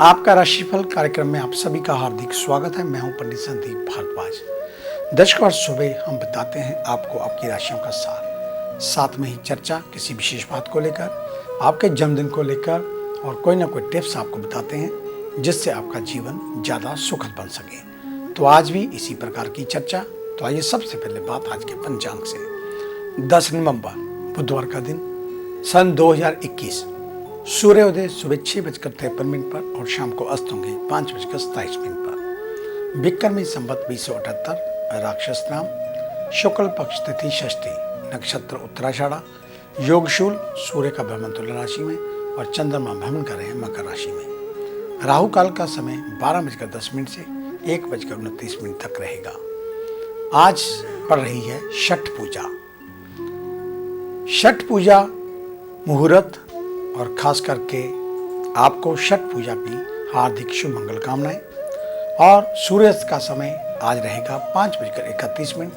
आपका राशिफल कार्यक्रम में आप सभी का हार्दिक स्वागत है। मैं हूं पंडित संदीप भारद्वाज। दर्शकों, सुबह हम बताते हैं आपको आपकी राशियों का सार, साथ में ही चर्चा किसी विशेष बात को लेकर, आपके जन्मदिन को लेकर और कोई ना कोई टिप्स आपको बताते हैं जिससे आपका जीवन ज़्यादा सुखद बन सके। तो आज भी इसी प्रकार की चर्चा। तो आइए सबसे पहले बात आज के पंचांग से। 10 नवंबर बुधवार का दिन, सन 2021। सूर्योदय सुबह 6:53 पर और शाम को अस्त होंगे 5:27 पर। विक्रमी संवत 2078, राक्षस नाम, शुक्ल पक्ष तिथि षष्ठी, नक्षत्र उत्तराषाढ़ा, योगशूल, सूर्य का भ्रमण तुला राशि में और चंद्रमा भ्रमण कर रहे हैं मकर राशि में। राहु काल का समय 12:10 से 1:29 तक रहेगा। आज पड़ रही है छठ पूजा। छठ पूजा मुहूर्त और खास करके आपको छठ पूजा की हार्दिक शुभ मंगल कामनाएं। और सूर्यास्त का समय आज रहेगा 5:31।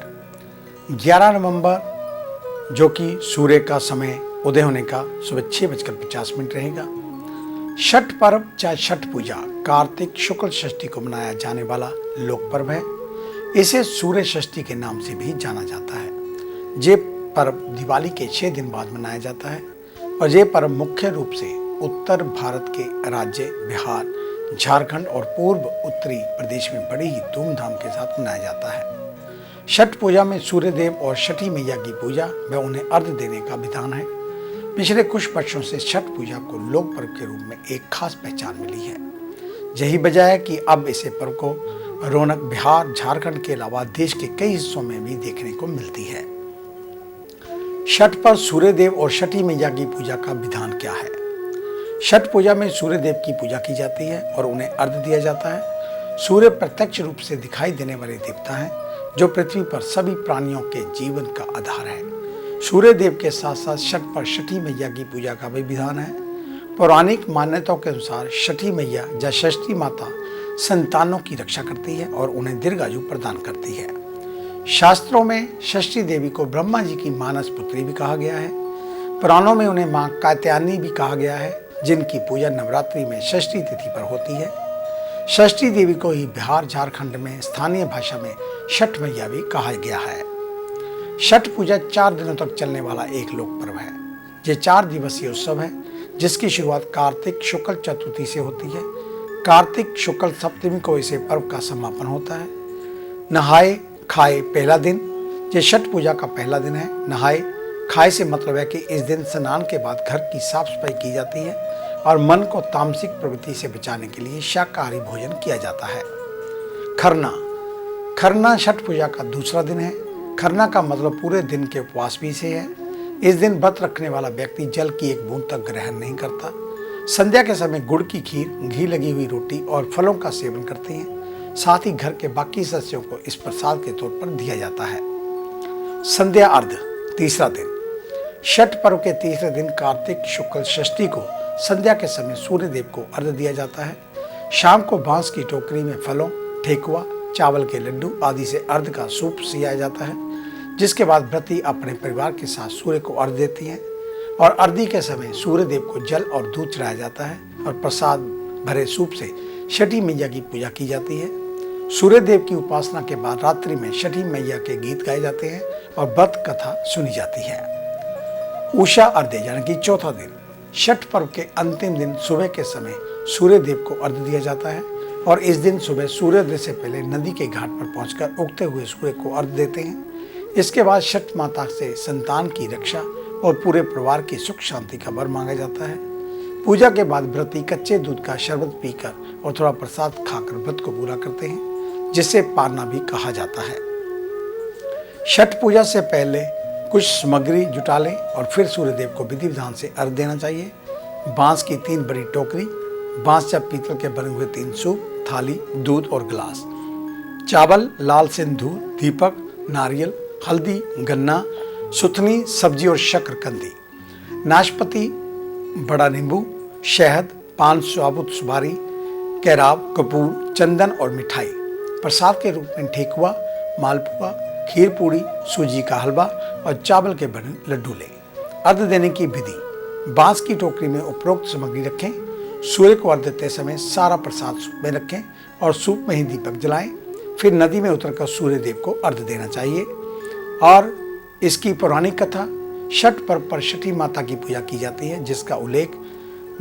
11 नवंबर जो कि सूर्य का समय उदय होने का सुबह 6:50 रहेगा। छठ पर्व चाहे छठ पूजा कार्तिक शुक्ल षष्ठी को मनाया जाने वाला लोक पर्व है। इसे सूर्य षष्ठी के नाम से भी जाना जाता है। ये पर्व दिवाली के 6 दिन बाद मनाया जाता है और ये पर्व मुख्य रूप से उत्तर भारत के राज्य बिहार, झारखंड और पूर्व उत्तरी प्रदेश में बड़ी ही धूमधाम के साथ मनाया जाता है। छठ पूजा में सूर्य देव और छठी मैया की पूजा व उन्हें अर्घ्य देने का विधान है। पिछले कुछ वर्षों से छठ पूजा को लोक पर्व के रूप में एक खास पहचान मिली है। यही वजह है कि अब इसे पर्व को रौनक बिहार, झारखंड के अलावा देश के कई हिस्सों में भी देखने को मिलती है। छठ पर सूर्य देव और छठी मैया की पूजा का विधान क्या है? छठ पूजा में सूर्य देव की पूजा की जाती है और उन्हें अर्घ्य दिया जाता है। सूर्य प्रत्यक्ष रूप से दिखाई देने वाले देवता हैं जो पृथ्वी पर सभी प्राणियों के जीवन का आधार है। सूर्य देव के साथ साथ छठ पर छठी मैया की पूजा का भी विधान है। पौराणिक मान्यताओं के अनुसार छठी मैया या षष्ठी माता संतानों की रक्षा करती है और उन्हें दीर्घायु प्रदान करती है। शास्त्रों में षष्ठी देवी को ब्रह्मा जी की मानस पुत्री भी कहा गया है। पुराणों में उन्हें मां कात्यायनी भी कहा गया है, जिनकी पूजा नवरात्रि में षष्ठी तिथि पर होती है। षष्ठी देवी को ही बिहार, झारखंड में स्थानीय भाषा में छठ मैया भी कहा गया है। छठ पूजा 4 दिनों तक चलने वाला एक लोक पर्व है। ये 4 दिवसीय उत्सव है जिसकी शुरुआत कार्तिक शुक्ल चतुर्थी से होती है। कार्तिक शुक्ल सप्तमी को इसे पर्व का समापन होता है। नहाए खाए पहला दिन, ये छठ पूजा का पहला दिन है। नहाए खाए से मतलब है कि इस दिन स्नान के बाद घर की साफ सफाई की जाती है और मन को तामसिक प्रवृत्ति से बचाने के लिए शाकाहारी भोजन किया जाता है। खरना, खरना छठ पूजा का दूसरा दिन है। खरना का मतलब पूरे दिन के उपवास भी से है। इस दिन व्रत रखने वाला व्यक्ति जल की एक बूंद तक ग्रहण नहीं करता। संध्या के समय गुड़ की खीर, घी लगी हुई रोटी और फलों का सेवन करते हैं। साथ ही घर के बाकी सदस्यों को इस प्रसाद के तौर पर दिया जाता है। संध्या अर्घ्य, तीसरा दिन। छठ पर्व के तीसरे दिन कार्तिक शुक्ल षष्ठी को संध्या के समय सूर्य देव को अर्घ्य दिया जाता है। शाम को बांस की टोकरी में फलों, ठेकुआ, चावल के लड्डू आदि से अर्घ्य का सूप सिया जाता है, जिसके बाद व्रती अपने परिवार के साथ सूर्य को अर्घ्य देती हैं और अर्घ्य के समय सूर्य देव को जल और दूध चढ़ाया जाता है और प्रसाद भरे सूप से छठी मैया की पूजा की जाती है। सूर्य देव की उपासना के बाद रात्रि में छठी मैया के गीत गाए जाते हैं और व्रत कथा सुनी जाती है। उषा अर्घ्य यानी कि चौथा दिन। छठ पर्व के अंतिम दिन सुबह के समय सूर्य देव को अर्घ्य दिया जाता है और इस दिन सुबह सूर्योदय से पहले नदी के घाट पर पहुंचकर उगते हुए सूर्य को अर्घ्य देते हैं। इसके बाद छठ माता से संतान की रक्षा और पूरे परिवार की सुख शांति का वर मांगा जाता है। पूजा के बाद व्रती कच्चे दूध का शरबत पीकर और थोड़ा प्रसाद खाकर व्रत को पूरा करते हैं, जिसे पारना भी कहा जाता है। छठ पूजा से पहले कुछ सामग्री जुटा लें और फिर सूर्य देव को विधि विधान से अर्घ्य देना चाहिए। बांस की 3 बड़ी टोकरी, बांस या पीतल के बने हुए 3 सूप, थाली, दूध और गिलास, चावल, लाल सिंदूर, दीपक, नारियल, हल्दी, गन्ना, सुथनी, सब्जी और शक्करकंदी, नाशपाती, बड़ा नींबू, शहद, पान, साबुत सुपारी, केराव, कपूर, चंदन और मिठाई। प्रसाद के रूप में ठेकुआ, मालपुआ, खीर पूड़ी, सूजी का हलवा और चावल के बने लड्डू लें। अर्घ्य देने की विधि, बांस की टोकरी में उपरोक्त सामग्री रखें, सूर्य को अर्घ्य देते समय सारा प्रसाद सूप में रखें और सूप में ही दीपक जलाएं। फिर नदी में उतरकर सूर्य देव को अर्घ्य देना चाहिए। और इसकी पौराणिक कथा, छठ पर्व पर छठी माता की पूजा की जाती है, जिसका उल्लेख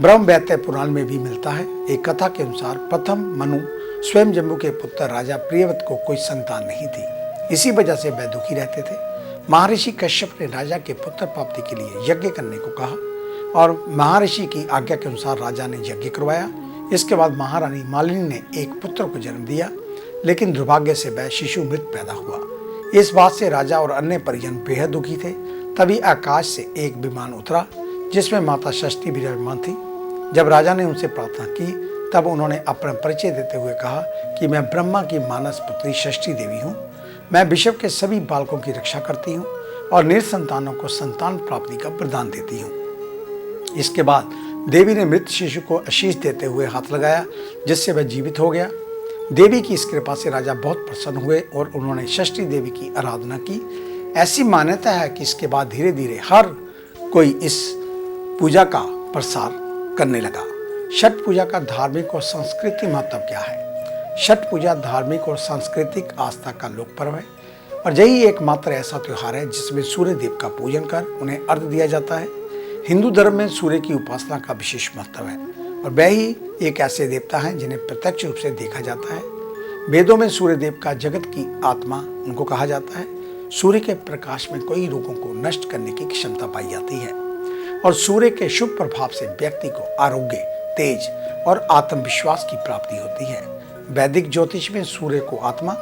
ब्रह्म वैवर्त पुराण में भी मिलता है। एक कथा के अनुसार प्रथम मनु स्वयं जम्बू के पुत्र राजा प्रियव्रत को कोई संतान नहीं थी। इसी वजह से वह दुखी रहते थे। महर्षि कश्यप ने राजा के पुत्र प्राप्ति के लिए यज्ञ करने को कहा और महर्षि की आज्ञा के अनुसार राजा ने यज्ञ करवाया। इसके बाद महारानी मालिनी ने एक पुत्र को जन्म दिया, लेकिन दुर्भाग्य से वह शिशु मृत पैदा हुआ। इस बात से राजा और अन्य परिजन बेहद दुखी थे। तभी आकाश से एक विमान उतरा जिसमें माता षष्ठी विराजमान थी। जब राजा ने उनसे प्रार्थना की तब उन्होंने अपना परिचय देते हुए कहा कि मैं ब्रह्मा की मानस पुत्री षष्ठी देवी हूँ। मैं विश्व के सभी बालकों की रक्षा करती हूँ और निसंतानों को संतान प्राप्ति का वरदान देती हूँ। इसके बाद देवी ने मृत शिशु को आशीष देते हुए हाथ लगाया, जिससे वह जीवित हो गया। देवी की इस कृपा से राजा बहुत प्रसन्न हुए और उन्होंने षष्ठी देवी की आराधना की। ऐसी मान्यता है कि इसके बाद धीरे धीरे हर कोई इस पूजा का प्रसार करने लगा। छठ पूजा का धार्मिक और सांस्कृतिक महत्व क्या है? छठ पूजा धार्मिक और सांस्कृतिक आस्था का लोक पर्व है और यही एकमात्र ऐसा त्योहार है जिसमें सूर्य देव का पूजन कर उन्हें अर्घ्य दिया जाता है। हिंदू धर्म में सूर्य की उपासना का विशेष महत्व है और वह ही एक ऐसे देवता हैं जिन्हें प्रत्यक्ष रूप से देखा जाता है। वेदों में सूर्य देव का जगत की आत्मा उनको कहा जाता है। सूर्य के प्रकाश में कई रोगों को नष्ट करने की क्षमता पाई जाती है और सूर्य के शुभ प्रभाव से व्यक्ति को आरोग्य, तेज और आत्मविश्वास की प्राप्ति होती है। वैदिक ज्योतिष में सूर्य को आत्मा,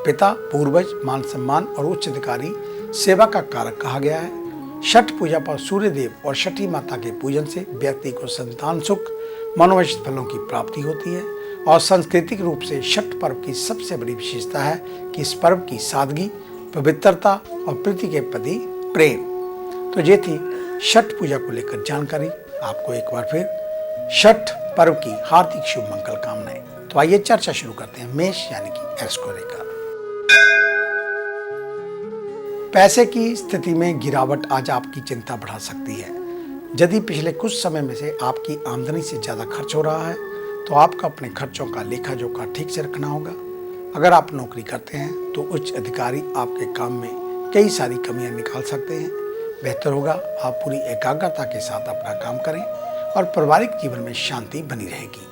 पिता, पूर्वज, मान सम्मान और उच्च अधिकारी सेवा का कारक कहा गया है। छठ पूजा पर सूर्य देव और छठी माता के पूजन से व्यक्ति को संतान सुख, मनोवांछित फलों की प्राप्ति होती है और सांस्कृतिक रूप से छठ पर्व की सबसे बड़ी विशेषता है कि इस पर्व की सादगी, पवित्रता और प्रकृति के प्रति प्रेम। तो ये थी छठ पूजा को लेकर जानकारी। आपको एक बार फिर छठ पर्व की हार्दिक शुभ मंगल कामनाएं। तो आइए चर्चा शुरू करते हैं मेष यानी कि एस को लेकर। पैसे की स्थिति में गिरावट आज आपकी चिंता बढ़ा सकती है। यदि पिछले कुछ समय में से आपकी आमदनी से ज्यादा खर्च हो रहा है तो आपको अपने खर्चों का लेखा जोखा ठीक से रखना होगा। अगर आप नौकरी करते हैं तो उच्च अधिकारी आपके काम में कई सारी कमियां निकाल सकते हैं। बेहतर होगा आप पूरी एकाग्रता के साथ अपना काम करें और पारिवारिक जीवन में शांति बनी रहेगी।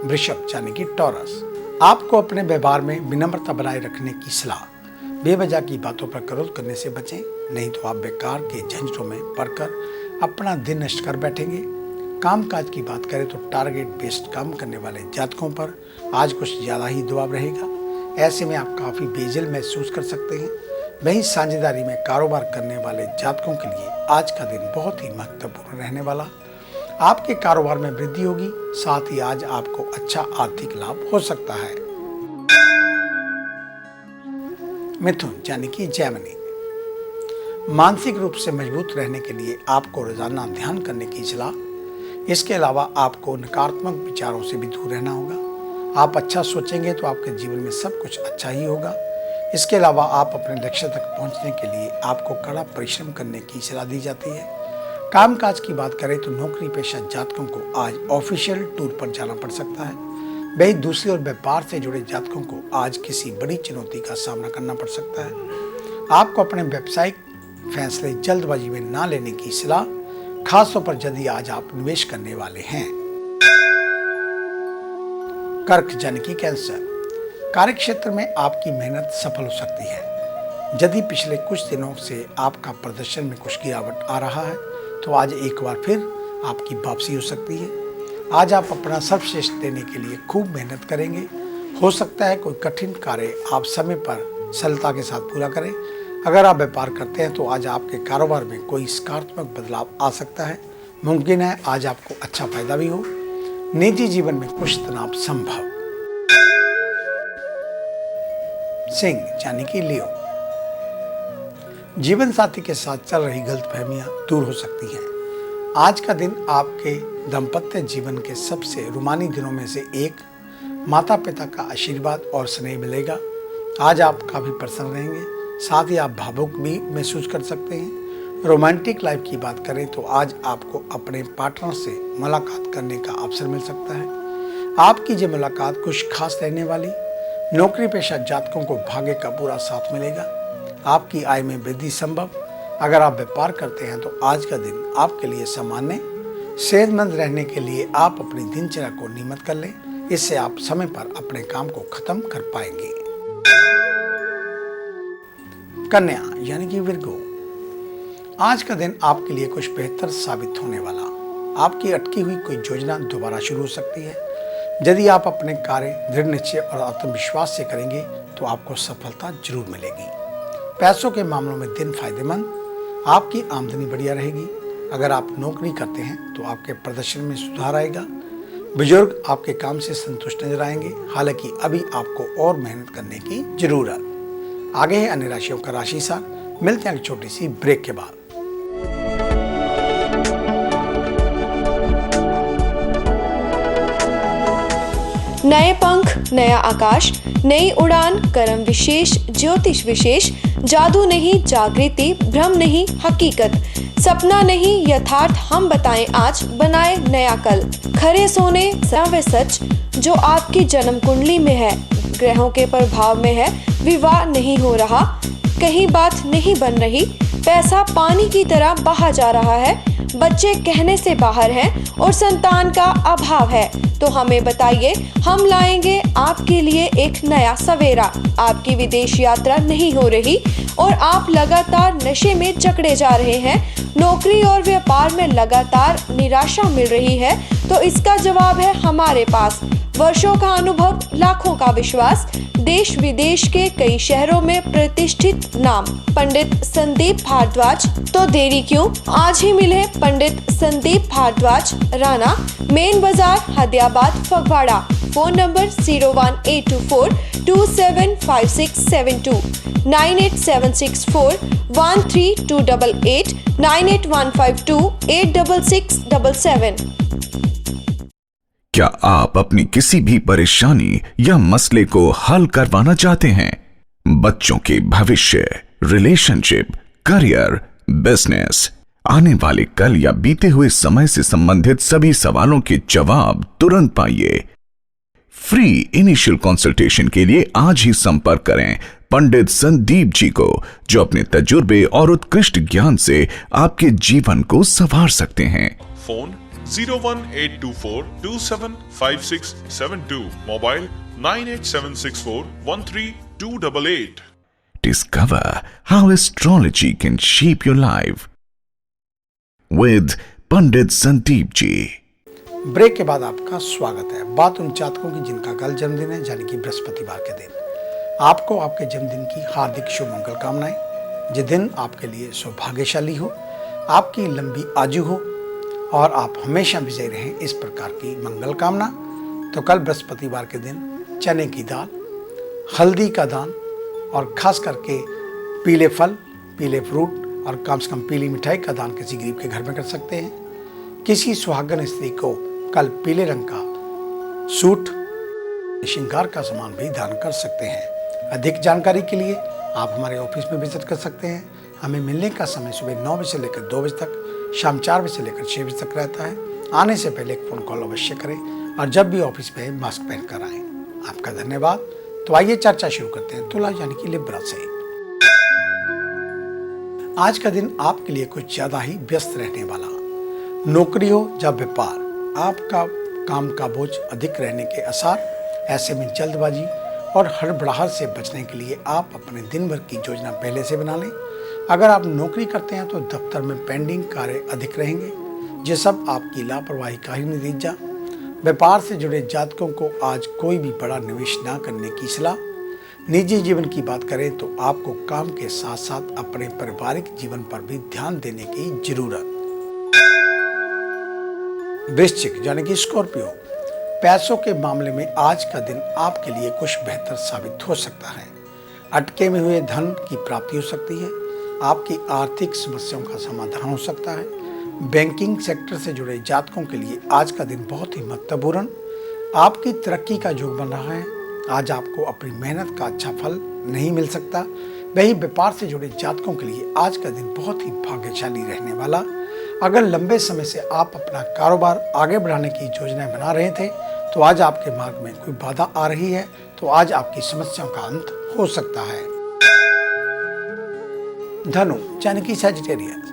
वृषभ यानी कि टॉरस, आपको अपने व्यवहार में विनम्रता बनाए रखने की सलाह। बेवजह की बातों पर क्रोध करने से बचें, नहीं तो आप बेकार के झंझटों में पड़कर अपना दिन नष्ट कर बैठेंगे। कामकाज की बात करें तो टारगेट बेस्ड काम करने वाले जातकों पर आज कुछ ज्यादा ही दबाव रहेगा। ऐसे में आप काफी बेजल महसूस कर सकते हैं। वहीं साझेदारी में कारोबार करने वाले जातकों के लिए आज का दिन बहुत ही महत्वपूर्ण रहने वाला। आपके कारोबार में वृद्धि होगी, साथ ही आज आपको अच्छा आर्थिक लाभ हो सकता है। मिथुन यानी कि जैमिनी, मानसिक रूप से मजबूत रहने के लिए आपको रोजाना ध्यान करने की सलाह। इसके अलावा आपको नकारात्मक विचारों से भी दूर रहना होगा। आप अच्छा सोचेंगे तो आपके जीवन में सब कुछ अच्छा ही होगा। इसके अलावा आप अपने लक्ष्य तक पहुंचने के लिए आपको कड़ा परिश्रम करने की सलाह दी जाती है। कामकाज की बात करें तो नौकरी पेशा जातकों को आज ऑफिशियल टूर पर जाना पड़ सकता है। वहीं दूसरी ओर व्यापार से जुड़े जातकों को आज किसी बड़ी चुनौती का सामना करना पड़ सकता है। आपको अपने व्यावसायिक फैसले जल्दबाजी में ना लेने की सलाह, खासतौर पर यदि आज आप निवेश करने वाले हैं। कर्क यानी कि कैंसर, कार्यक्षेत्र में आपकी मेहनत सफल हो सकती है। यदि पिछले कुछ दिनों से आपका प्रदर्शन में कुछ गिरावट आ रहा है तो आज एक बार फिर आपकी वापसी हो सकती है। आज आप अपना सर्वश्रेष्ठ देने के लिए खूब मेहनत करेंगे। हो सकता है कोई कठिन कार्य आप समय पर सरलता के साथ पूरा करें। अगर आप व्यापार करते हैं तो आज आपके कारोबार में कोई सकारात्मक बदलाव आ सकता है। मुमकिन है आज आपको अच्छा फायदा भी हो। निजी जीवन में कुछ तनाव संभव। सिंह यानी कि लियो, जीवन साथी के साथ चल रही गलतफहमियां दूर हो सकती हैं। आज का दिन आपके दाम्पत्य जीवन के सबसे रोमानी दिनों में से एक। माता पिता का आशीर्वाद और स्नेह मिलेगा। आज आप काफी प्रसन्न रहेंगे, साथ ही आप भावुक भी महसूस कर सकते हैं। रोमांटिक लाइफ की बात करें तो आज आपको अपने पार्टनर से मुलाकात करने का अवसर मिल सकता है। आपकी ये मुलाकात कुछ खास रहने वाली। नौकरी पेशा जातकों को भाग्य का पूरा साथ मिलेगा। आपकी आय में वृद्धि संभव। अगर आप व्यापार करते हैं तो आज का दिन आपके लिए सामान्य। सेहतमंद रहने के लिए आप अपनी दिनचर्या को नियमित कर लें, इससे आप समय पर अपने काम को खत्म कर पाएंगे। कन्या यानी कि विर्गो, आज का दिन आपके लिए कुछ बेहतर साबित होने वाला। आपकी अटकी हुई कोई योजना दोबारा शुरू हो सकती है। यदि आप अपने कार्य दृढ़ निश्चय और आत्मविश्वास से करेंगे तो आपको सफलता जरूर मिलेगी। पैसों के मामलों में दिन फायदेमंद। आपकी आमदनी बढ़िया रहेगी। अगर आप नौकरी करते हैं तो आपके प्रदर्शन में सुधार आएगा। बुजुर्ग आपके काम से संतुष्ट नजर आएंगे, हालांकि अभी आपको और मेहनत करने की जरूरत। आगे है अन्य राशियों का राशि सार। मिलते हैं एक छोटी सी ब्रेक के बाद। नए पंख, नया आकाश, नई उड़ान, कर्म विशेष, ज्योतिष विशेष, जादू नहीं जागृति, भ्रम नहीं हकीकत, सपना नहीं यथार्थ, हम बताएं आज, बनाए नया कल। खरे सोने व सच जो आपकी जन्म कुंडली में है, ग्रहों के प्रभाव में है, विवाह नहीं हो रहा, कहीं बात नहीं बन रही, पैसा पानी की तरह बहा जा रहा है, बच्चे कहने से बाहर हैं और संतान का अभाव है, तो हमें बताइए, हम लाएंगे आपके लिए एक नया सवेरा। आपकी विदेश यात्रा नहीं हो रही और आप लगातार नशे में जकड़े जा रहे हैं, नौकरी और व्यापार में लगातार निराशा मिल रही है, तो इसका जवाब है हमारे पास। वर्षों का अनुभव, लाखों का विश्वास, देश विदेश के कई शहरों में प्रतिष्ठित नाम, पंडित संदीप भारद्वाज। तो देरी क्यों, आज ही मिले पंडित संदीप भारद्वाज, राणा, मेन बाजार, हदियाबाद, फगवाड़ा। Phone number 01824275672, 9876413288, 9815286677। क्या आप अपनी किसी भी परेशानी या मसले को हल करवाना चाहते हैं? बच्चों के भविष्य, रिलेशनशिप, करियर, बिजनेस, आने वाले कल या बीते हुए समय से संबंधित सभी सवालों के जवाब तुरंत पाइए। फ्री इनिशियल कंसल्टेशन के लिए आज ही संपर्क करें पंडित संदीप जी को, जो अपने तजुर्बे और उत्कृष्ट ज्ञान से आपके जीवन को संवार सकते हैं। Phone 01824275672, mobile 9876413288। Discover how astrology can shape your life with Pandit Sandeep ji. Break के बाद आपका स्वागत है। बात उन जातकों की जिनका कल जन्मदिन है, यानी कि बृहस्पतिवार के दिन। आपको आपके जन्मदिन की हार्दिक शुभ मंगल कामनाएं। ये दिन आपके लिए सौभाग्यशाली हो, आपकी लंबी आयु हो और आप हमेशा विजयी रहें, इस प्रकार की मंगल कामना। तो कल बृहस्पतिवार के दिन चने की दाल, हल्दी का दान और खास करके पीले फल, पीले फ्रूट और कम से कम पीली मिठाई का दान किसी गरीब के घर में कर सकते हैं। किसी सुहागन स्त्री को कल पीले रंग का सूट, श्रृंगार का सामान भी दान कर सकते हैं। अधिक जानकारी के लिए आप हमारे ऑफिस में विजिट कर सकते हैं। हमें मिलने का समय सुबह 9 बजे से लेकर 2 बजे तक, शाम 4 बजे से लेकर 6 बजे तक रहता है। आने से पहले एक फ़ोन कॉल अवश्य करें और जब भी ऑफिस में मास्क पहन कर आएँ। आपका धन्यवाद। तो आइए चर्चा शुरू करते हैं तुला यानी कि लिब्रा से। आज का दिन आपके लिए कुछ ज़्यादा ही व्यस्त रहने वाला। नौकरी हो या व्यापार, आपका काम का बोझ अधिक रहने के आसार। ऐसे में जल्दबाजी और हड़बड़ाहट से बचने के लिए आप अपने दिन भर की योजना पहले से बना लें। अगर आप नौकरी करते हैं तो दफ्तर में पेंडिंग कार्य अधिक रहेंगे, ये सब आपकी लापरवाही का ही नतीजा। व्यापार से जुड़े जातकों को आज कोई भी बड़ा निवेश ना करने की सलाह। निजी जीवन की बात करें तो आपको काम के साथ साथ अपने पारिवारिक जीवन पर भी ध्यान देने की जरूरत। वृश्चिक यानी कि स्कॉर्पियो, पैसों के मामले में आज का दिन आपके लिए कुछ बेहतर साबित हो सकता है। अटके में हुए धन की प्राप्ति हो सकती है। आपकी आर्थिक समस्याओं का समाधान हो सकता है। बैंकिंग सेक्टर से जुड़े जातकों के लिए आज का दिन बहुत ही महत्वपूर्ण, आपकी तरक्की का योग बन रहा है। आज आपको अपनी मेहनत का अच्छा फल नहीं मिल सकता। वही व्यापार से जुड़े जातकों के लिए आज का दिन बहुत ही भाग्यशाली रहने वाला। अगर लंबे समय से आप अपना कारोबार आगे बढ़ाने की योजनाएं बना रहे थे तो आज आपके मार्ग में कोई बाधा आ रही है, तो आज आपकी समस्याओं का अंत हो सकता है। धनु यानी कि सजिटेरियस,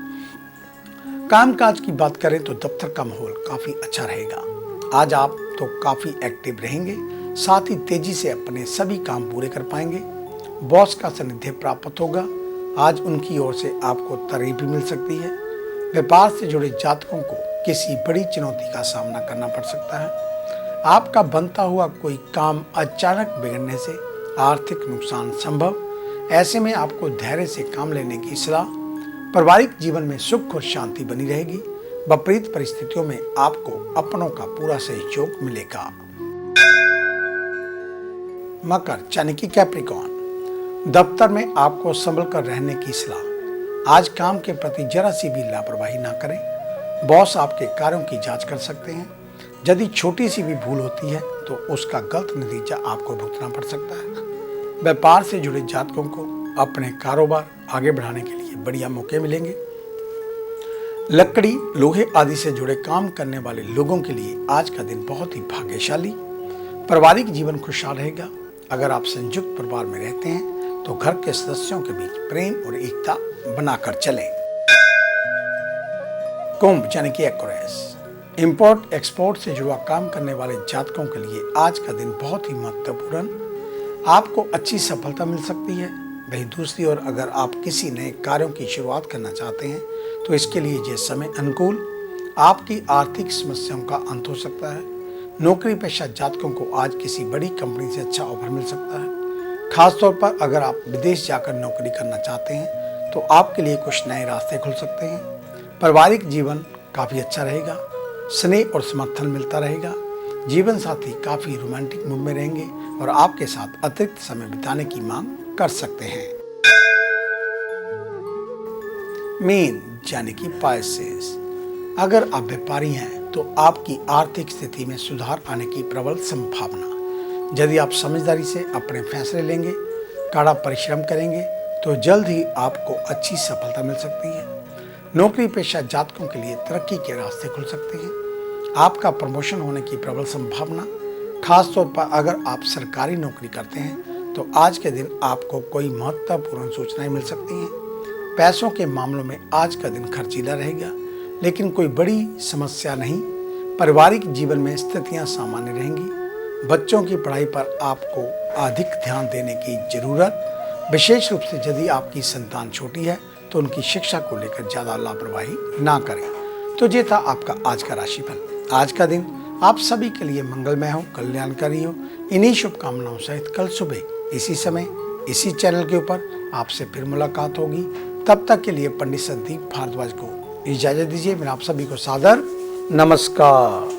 कामकाज की बात करें तो दफ्तर का माहौल काफी अच्छा रहेगा। आज आप तो काफी एक्टिव रहेंगे, साथ ही तेजी से अपने सभी काम पूरे कर पाएंगे। बॉस का सानिध्य प्राप्त होगा। आज उनकी ओर से आपको तारीफ भी मिल सकती है। व्यापार से जुड़े जातकों को किसी बड़ी चुनौती का सामना करना पड़ सकता है। आपका बनता हुआ कोई काम अचानक बिगड़ने से आर्थिक नुकसान संभव। ऐसे में आपको धैर्य से काम लेने की सलाह। पारिवारिक जीवन में सुख और शांति बनी रहेगी। विपरीत परिस्थितियों में आपको अपनों का पूरा सहयोग मिलेगा। मकर यानी कि कैप्रिकॉर्न, दफ्तर में आपको संभल कर रहने की सलाह। आज काम के प्रति जरा सी भी लापरवाही ना करें। बॉस आपके कार्यों की जांच कर सकते हैं। यदि छोटी सी भी भूल होती है तो उसका गलत नतीजा आपको भुगतना पड़ सकता है। व्यापार से जुड़े जातकों को अपने कारोबार आगे बढ़ाने के लिए बढ़िया मौके मिलेंगे। लकड़ी, लोहे आदि से जुड़े काम करने वाले लोगों के लिए आज का दिन बहुत ही भाग्यशाली। पारिवारिक जीवन खुशहाल रहेगा। अगर आप संयुक्त परिवार में रहते हैं तो घर के सदस्यों के बीच प्रेम और एकता बनाकर चलें। कुंभ यानी कि एक्वेरियस, इंपोर्ट एक्सपोर्ट से जुड़ा काम करने वाले जातकों के लिए आज का दिन बहुत ही महत्वपूर्ण। आपको अच्छी सफलता मिल सकती है। वहीं दूसरी ओर अगर आप किसी नए कार्यों की शुरुआत करना चाहते हैं तो इसके लिए यह समय अनुकूल। आपकी आर्थिक समस्याओं का अंत हो सकता है। नौकरी पेशा जातकों को आज किसी बड़ी कंपनी से अच्छा ऑफर मिल सकता है। खासतौर पर अगर आप विदेश जाकर नौकरी करना चाहते हैं तो आपके लिए कुछ नए रास्ते खुल सकते हैं। पारिवारिक जीवन काफ़ी अच्छा रहेगा। स्नेह और समर्थन मिलता रहेगा। जीवन साथी काफ़ी रोमांटिक मूड में रहेंगे और आपके साथ अतिरिक्त समय बिताने की मांग कर सकते हैं। मीन यानी कि पाइसेस, अगर आप व्यापारी हैं तो आपकी आर्थिक स्थिति में सुधार आने की प्रबल संभावना। यदि आप समझदारी से अपने फैसले लेंगे, कड़ा परिश्रम करेंगे तो जल्द ही आपको अच्छी सफलता मिल सकती है। नौकरी पेशा जातकों के लिए तरक्की के रास्ते खुल सकते हैं। आपका प्रमोशन होने की प्रबल संभावना। खासतौर पर अगर आप सरकारी नौकरी करते हैं तो आज के दिन आपको कोई महत्वपूर्ण सूचनाएं मिल सकती हैं। पैसों के मामलों में आज का दिन खर्चीला रहेगा, लेकिन कोई बड़ी समस्या नहीं। पारिवारिक जीवन में स्थितियां सामान्य रहेंगी। बच्चों की पढ़ाई पर आपको अधिक ध्यान देने की जरूरत, विशेष रूप से यदि आपकी संतान छोटी है तो उनकी शिक्षा को लेकर ज्यादा लापरवाही ना करें। तो ये था आपका आज का राशिफल। आज का दिन आप सभी के लिए मंगलमय हो, कल्याणकारी हो। इन्हीं शुभकामनाओं सहित कल सुबह इसी समय इसी चैनल के ऊपर आपसे फिर मुलाकात होगी। तब तक के लिए पंडित संदीप भारद्वाज को इजाजत दीजिए। मैं आप सभी को सादर नमस्कार।